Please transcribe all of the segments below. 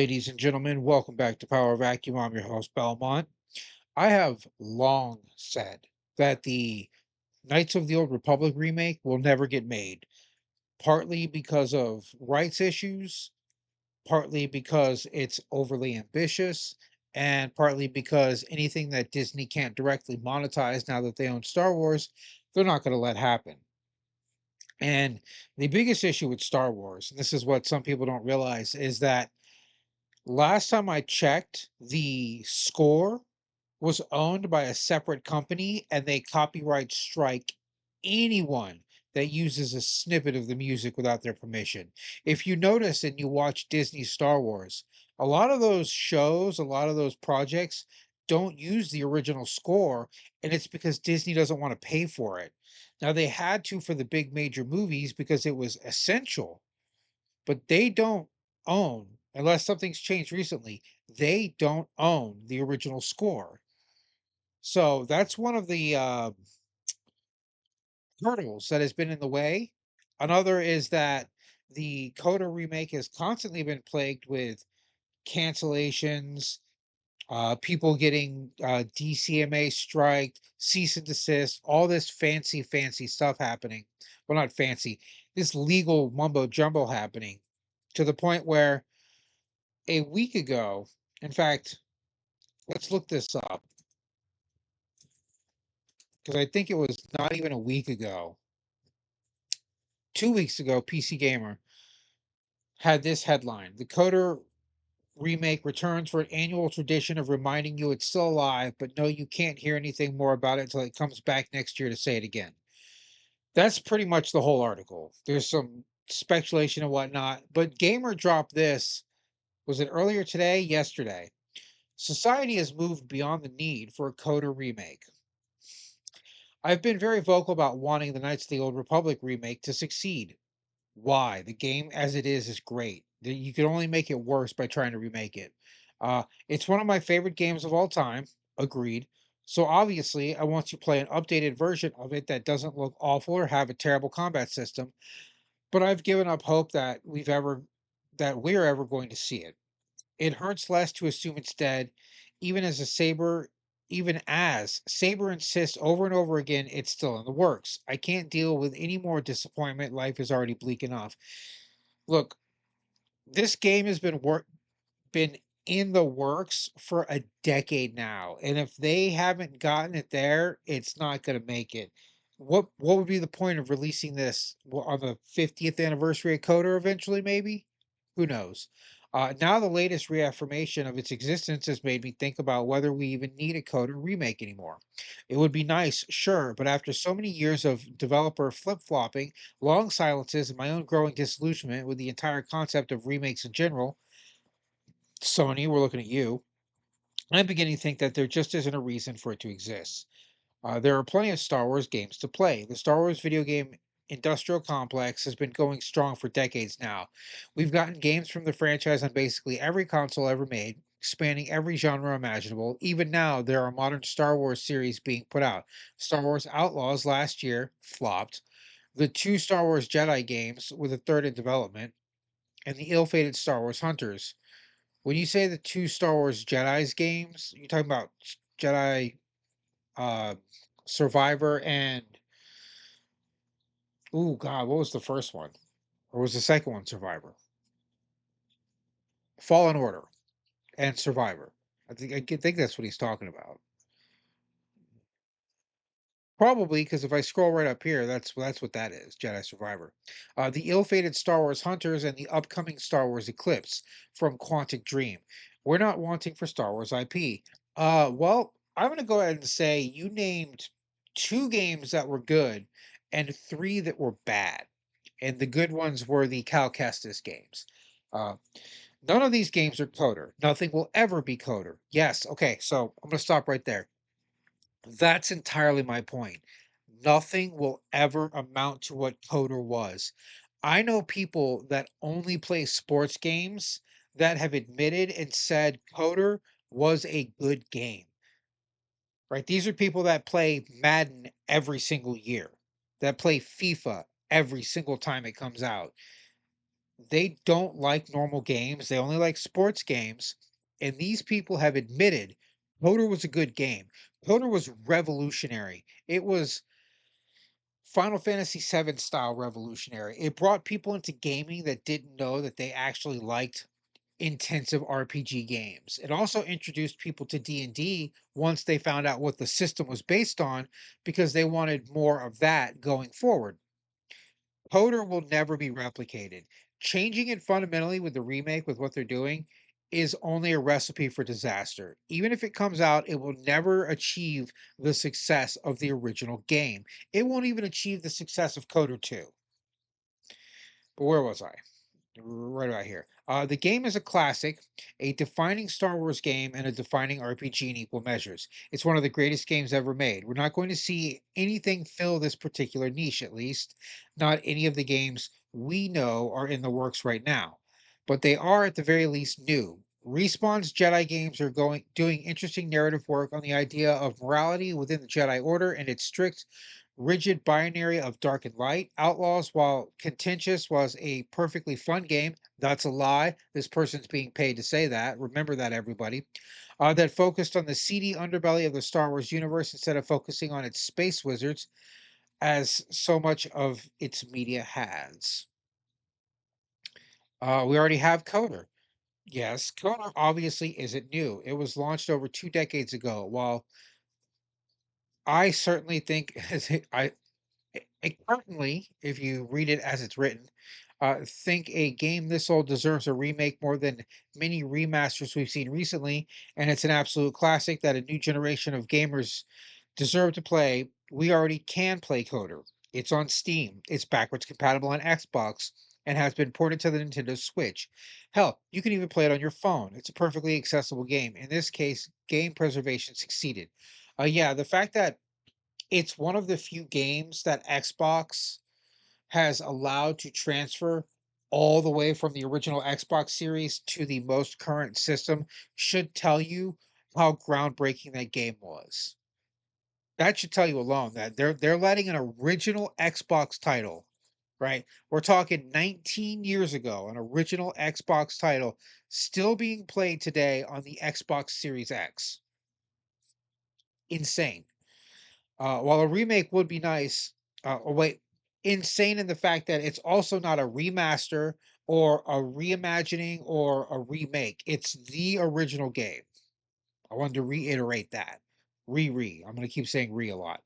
Ladies and gentlemen, welcome back to Power Vacuum. I'm your host, Belmont. I have long said that the Knights of the Old Republic remake will never get made, partly because of rights issues, partly because it's overly ambitious, and partly because anything that Disney can't directly monetize now that they own Star Wars, they're not going to let happen. And the biggest issue with Star Wars, and this is what some people don't realize, is that last time I checked, the score was owned by a separate company and they copyright strike anyone that uses a snippet of the music without their permission. If you notice and you watch Disney Star Wars, a lot of those shows, a lot of those projects don't use the original score, and it's because Disney doesn't want to pay for it. Now, they had to for the big major movies because it was essential, but they don't own, unless something's changed recently, they don't own the original score. So that's one of the hurdles that has been in the way. Another is that the Coda remake has constantly been plagued with cancellations, people getting DCMA striked, cease and desist, all this fancy stuff happening. Well, not fancy, this legal mumbo jumbo happening to the point where a week ago, in fact, let's look this up because I think it was not even a week ago. 2 weeks ago, PC Gamer had this headline: The Coder remake returns for an annual tradition of reminding you it's still alive, but no, you can't hear anything more about it until it comes back next year to say it again. That's pretty much the whole article. There's some speculation and whatnot, but Gamer dropped this. Was it earlier today? Yesterday. Society has moved beyond the need for a Coder remake. I've been very vocal about wanting the Knights of the Old Republic remake to succeed. Why? The game as it is great. You can only make it worse by trying to remake it. It's one of my favorite games of all time. Agreed. So obviously, I want to play an updated version of it that doesn't look awful or have a terrible combat system. But I've given up hope that we're ever going to see it. It hurts less to assume it's dead, even as a Saber, even as Saber insists over and over again it's still in the works. I can't deal with any more disappointment. Life is already bleak enough. Look, this game has been in the works for a decade now, and if they haven't gotten it there, it's not going to make it. What would be the point of releasing this on the 50th anniversary of Coder eventually? Maybe, who knows? Now the latest reaffirmation of its existence has made me think about whether we even need a Coder remake anymore. It would be nice, sure, but after so many years of developer flip-flopping, long silences, and my own growing disillusionment with the entire concept of remakes in general, Sony, we're looking at you. I'm beginning to think that there just isn't a reason for it to exist. There are plenty of Star Wars games to play. The Star Wars video game industrial complex has been going strong for decades now. We've gotten games from the franchise on basically every console ever made, spanning every genre imaginable. Even now, there are modern Star Wars series being put out. Star Wars Outlaws last year flopped. The two Star Wars Jedi games, with a third in development, and the ill-fated Star Wars Hunters. When you say the two Star Wars Jedi's games, you're talking about Jedi uh Survivor and oh god, what was the first one? Or was the second one Survivor? Fallen Order and Survivor. I think that's what he's talking about. Probably because if I scroll right up here, that's what that is, Jedi Survivor. The ill-fated Star Wars Hunters and the upcoming Star Wars Eclipse from Quantic Dream. We're not wanting for Star Wars IP. Well, I'm gonna go ahead and say you named two games that were good and three that were bad. And the good ones were the Cal Kestis games. Uh, None of these games are Coder. Nothing will ever be Coder. Yes, okay, so I'm gonna stop right there. That's entirely my point. Nothing will ever amount to what Coder was. I know people that only play sports games that have admitted and said Coder was a good game, right? These are people that play Madden every single year, that play FIFA every single time it comes out. They don't like normal games. They only like sports games. And these people have admitted KOTOR was a good game. KOTOR was revolutionary. It was Final Fantasy VII style revolutionary. It brought people into gaming that didn't know that they actually liked intensive RPG games. It also introduced people to D&D once they found out what the system was based on because they wanted more of that going forward. KOTOR will never be replicated. Changing it fundamentally with the remake, with what they're doing, is only a recipe for disaster. Even if it comes out, it will never achieve the success of the original game. It won't even achieve the success of KOTOR 2. But where was I? Right about here. The game is a classic, a defining Star Wars game, and a defining RPG in equal measures. It's one of the greatest games ever made. We're not going to see anything fill this particular niche, at least, not any of the games we know are in the works right now. But they are at the very least new. Respawn's Jedi games are doing interesting narrative work on the idea of morality within the Jedi Order and its strict rigid binary of dark and light. Outlaws, while contentious, was a perfectly fun game. That's a lie. This person's being paid to say that. Remember that, everybody. That focused on the seedy underbelly of the Star Wars universe instead of focusing on its space wizards, as so much of its media has. We already have KOTOR. Yes, KOTOR obviously isn't new. It was launched over 2 decades ago. While I certainly think, currently, if you read it as it's written, think a game this old deserves a remake more than many remasters we've seen recently, and it's an absolute classic that a new generation of gamers deserve to play. We already can play KOTOR. It's on Steam. It's backwards compatible on Xbox and has been ported to the Nintendo Switch. Hell, you can even play it on your phone. It's a perfectly accessible game. In this case, game preservation succeeded. Yeah, the fact that it's one of the few games that Xbox has allowed to transfer all the way from the original Xbox series to the most current system should tell you how groundbreaking that game was. That should tell you alone that they're letting an original Xbox title, right? We're talking 19 years ago, an original Xbox title still being played today on the Xbox Series X. Insane. While a remake would be nice, oh wait, insane in the fact that it's also not a remaster or a reimagining or a remake. It's the original game. I wanted to reiterate that. I'm going to keep saying re a lot.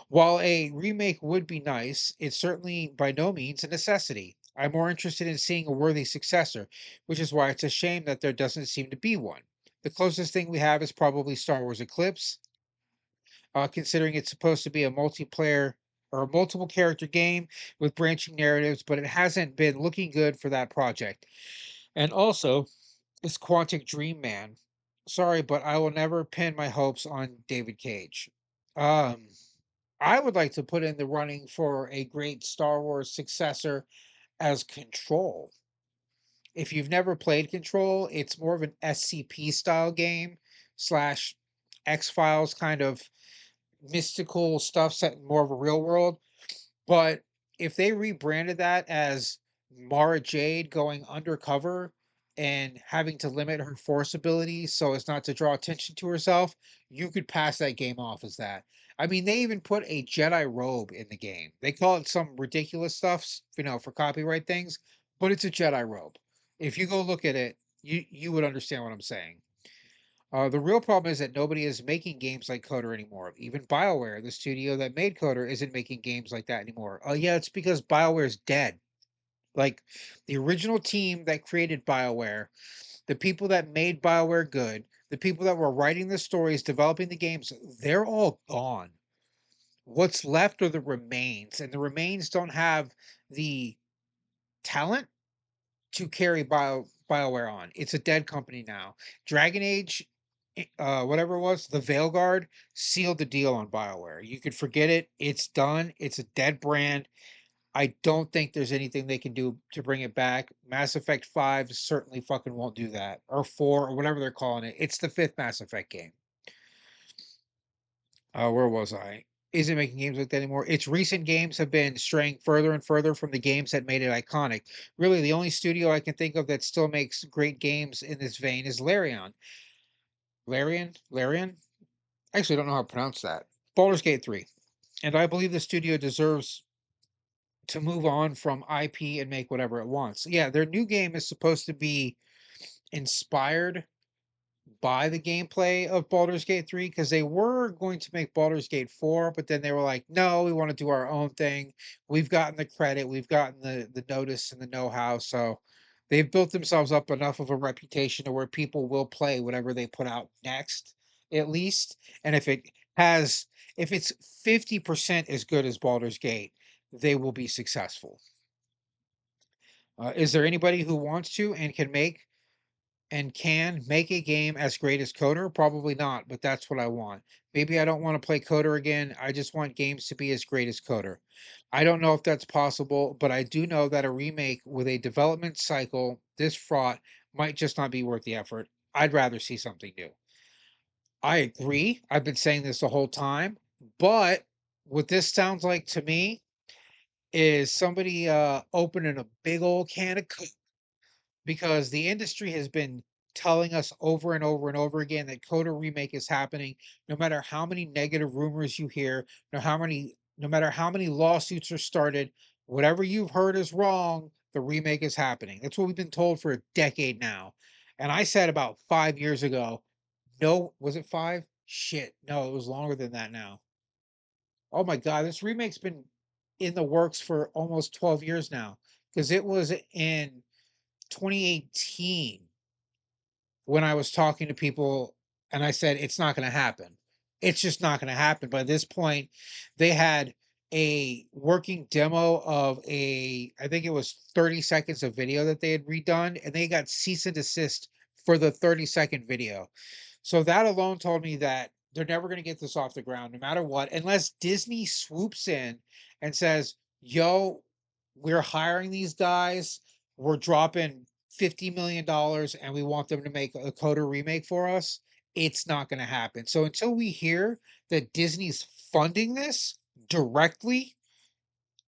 While a remake would be nice, it's certainly by no means a necessity. I'm more interested in seeing a worthy successor, which is why it's a shame that there doesn't seem to be one. The closest thing we have is probably Star Wars Eclipse, considering it's supposed to be a multiplayer or a multiple character game with branching narratives, but it hasn't been looking good for that project. And also, this Quantic Dream Man. Sorry, but I will never pin my hopes on David Cage. Um, I would like to put in the running for a great Star Wars successor as Control. If you've never played Control, it's more of an SCP style game slash X Files kind of mystical stuff set in more of a real world. But if they rebranded that as Mara Jade going undercover and having to limit her force abilities so as not to draw attention to herself, you could pass that game off as that. I mean, they even put a Jedi robe in the game. They call it some ridiculous stuff, for copyright things, but it's a Jedi robe. If you go look at it, you would understand what I'm saying. The real problem is that nobody is making games like KOTOR anymore. Even BioWare, the studio that made KOTOR, isn't making games like that anymore. Oh yeah, it's because BioWare is dead. Like the original team that created BioWare, the people that made BioWare good, the people that were writing the stories, developing the games, they're all gone. What's left are the remains, and the remains don't have the talent to carry BioWare on. It's a dead company now. Dragon Age, whatever it was, the Veilguard sealed the deal on BioWare. You could forget it. It's done. It's a dead brand. I don't think there's anything they can do to bring it back. Mass Effect 5 certainly fucking won't do that. Or 4 or whatever they're calling it. It's the fifth Mass Effect game. Where was I? isn't making games like that anymore. Its recent games have been straying further and further from the games that made it iconic. Really, the only studio I can think of that still makes great games in this vein is Larian. Larian? Actually, I don't know how to pronounce that. Baldur's Gate 3. And I believe the studio deserves to move on from IP and make whatever it wants. Yeah, their new game is supposed to be inspired by the gameplay of Baldur's Gate 3 because they were going to make Baldur's Gate 4, but then they were like, no, we want to do our own thing. We've gotten the credit, we've gotten the notice and the know-how. So they've built themselves up enough of a reputation to where people will play whatever they put out next, at least. And has if it's 50% as good as Baldur's Gate, they will be successful. Is there anybody who wants to and can make a game as great as KOTOR? Probably not, but that's what I want. Maybe I don't want to play KOTOR again. I just want games to be as great as KOTOR. I don't know if that's possible, but I do know that a remake with a development cycle this fraught might just not be worth the effort. I'd rather see something new. I agree. I've been saying this the whole time, but what this sounds like to me is somebody opening a big old can of because the industry has been telling us over and over and over again that Coda remake is happening, no matter how many negative rumors you hear, no matter how many lawsuits are started, whatever you've heard is wrong, the remake is happening. That's what we've been told for a decade now. And I said about 5 years ago, no, was it five? Shit, no, it was longer than that now. Oh my god, this remake's been in the works for almost 12 years now because it was in 2018 when I was talking to people and I said, it's not going to happen. It's just not going to happen. By this point, they had a working demo of I think it was 30 seconds of video that they had redone, and they got cease and desist for the 30-second video. So that alone told me that they're never going to get this off the ground, no matter what, unless Disney swoops in and says, yo, we're hiring these guys, we're dropping $50 million and we want them to make a Coda remake for us. It's not going to happen. So until we hear that Disney's funding this directly,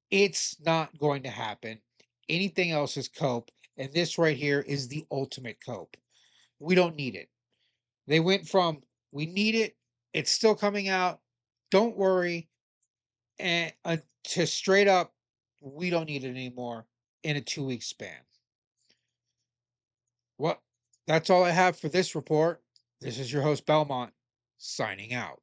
it's not going to happen. Anything else is cope. And this right here is the ultimate cope. We don't need it. They went from we need it, it's still coming out, don't worry, and to straight up, we don't need it anymore in a 2 week span. Well, that's all I have for this report. This is your host, Belmont, signing out.